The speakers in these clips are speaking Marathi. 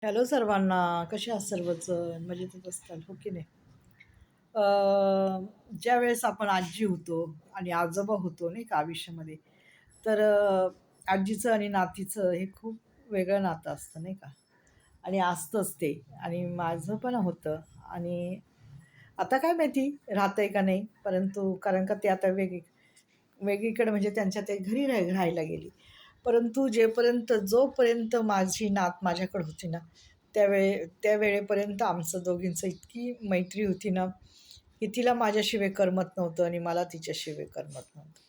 हॅलो सर्वांना, कसे आहात सर्वजण? मजेतच असताल हो की नाही? ज्यावेळेस आपण आजी होतो आणि आजोबा होतो नाही का आयुष्यामध्ये, तर आजीचं आणि नातीचं हे खूप वेगळं नातं असतं नाही का? आणि असतंच ते. आणि माझं पण होतं. आणि आता काय माहिती राहतंय का नाही, परंतु कारण का ते आता वेगळीकडे म्हणजे त्यांच्या ते घरी राहायला गेली. परंतु जोपर्यंत माझी नात माझ्याकडे होती ना, त्या वेळेपर्यंत आमचं दोघींचं इतकी मैत्री होती ना, की तिला माझ्याशिवाय करमत नव्हतं आणि मला तिच्याशिवाय करमत नव्हतं.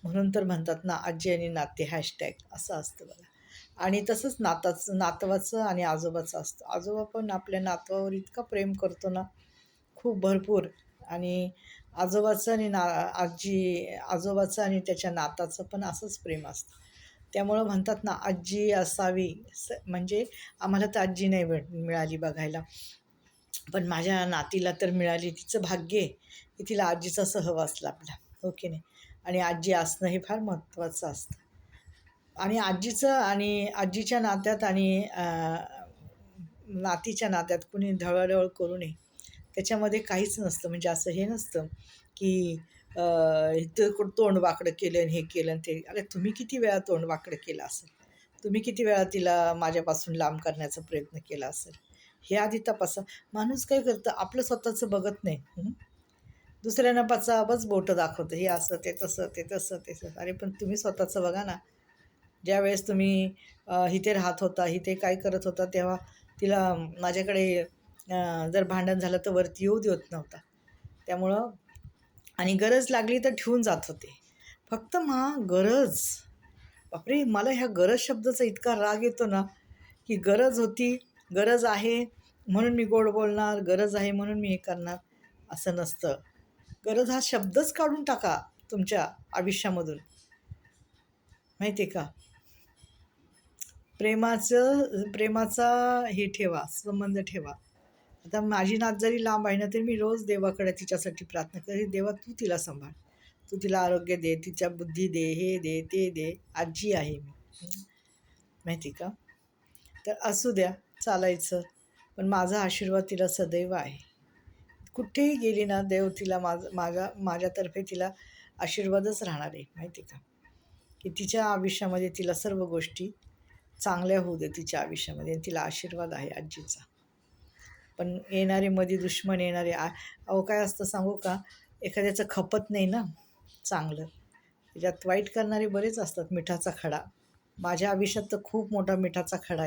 म्हणून तर म्हणतात ना, आजी आणि नाते हॅशटॅग असं असतं बघा. आणि तसंच नातवाचं आणि आजोबाचं असतं. आजोबा पण आपल्या नातवावर इतकं प्रेम करतो ना, खूप भरपूर. आणि आजोबाचं आणि ना आजी आजोबाचं आणि त्याच्या नाताचं पण असंच प्रेम असतं. त्यामुळं म्हणतात ना, आजी असावी म्हणजे आम्हाला तर आजी नाही मिळाली बघायला. पण माझ्या नातीला तर मिळाली. तिचं भाग्य आहे, की तिला आजीचा सहवास लाभला. हो की नाही? आणि आजी असणं हे फार महत्त्वाचं असतं. आणि आजीच्या नात्यात आणि नातीच्या नात्यात कुणी ढवळाढवळ करू नये. त्याच्यामध्ये काहीच नसतं. म्हणजे असं हे नसतं, की इथं तोंड वाकडं केलं आणि हे केलं आणि ते. अरे तुम्ही किती वेळा तोंड वाकडं केलं असेल? तुम्ही किती वेळा तिला माझ्यापासून लांब करण्याचा प्रयत्न केला असेल? हे आधी तपासा. माणूस काय करतं, आपलं स्वतःचं बघत नाही. दुसऱ्यांना पचाबच बोटं दाखवतं. हे असं, ते तसं, ते तसं, ते तसं. अरे पण तुम्ही स्वतःचं बघा ना. ज्यावेळेस तुम्ही इथे राहत होता, इथे काय करत होता, तेव्हा तिला माझ्याकडे जर भांडण झालं तर वरती येऊ देत नव्हता. त्यामुळं आणि गरज लागली तर ठेवून जात होते. फक्त गरज. बापरे! मला ह्या गरज शब्दाचा इतका राग येतो ना, की गरज होती, गरज आहे म्हणून मी गोड बोलणार, गरज आहे म्हणून मी हे करणार, असं नसतं. गरज हा शब्दच काढून टाका तुमच्या आयुष्यामधून, माहिती आहे का? प्रेमाचा हे ठेवा, संबंध ठेवा. आता माझी नात जरी लांब आहे ना, तरी मी रोज देवाकडे तिच्यासाठी प्रार्थना करते, देवा तू तिला सांभाळ. तू तिला आरोग्य दे, तिच्या बुद्धी दे, हे दे, ते दे. आजी आहे मी. माहिती का? तर असू द्या, चालायचं. पण माझा आशीर्वाद तिला सदैव आहे. कुठेही गेली ना, देव तिला माझ्यातर्फे तिला आशीर्वादच राहणार आहे, माहिती का? की तिच्या आयुष्यामध्ये तिला सर्व गोष्टी चांगल्या होऊ दे तिच्या आयुष्यामध्ये, आणि तिला आशीर्वाद आहे आजीचा. पण येणारे मध्ये दुश्मन येणारे अहो काय असतं सांगू का? एखाद्याचं खपत नाही ना चांगलं. त्याच्यात वाईट करणारे बरेच असतात. मिठाचा खडा. माझ्या आयुष्यात तर खूप मोठा मिठाचा खडा आहे.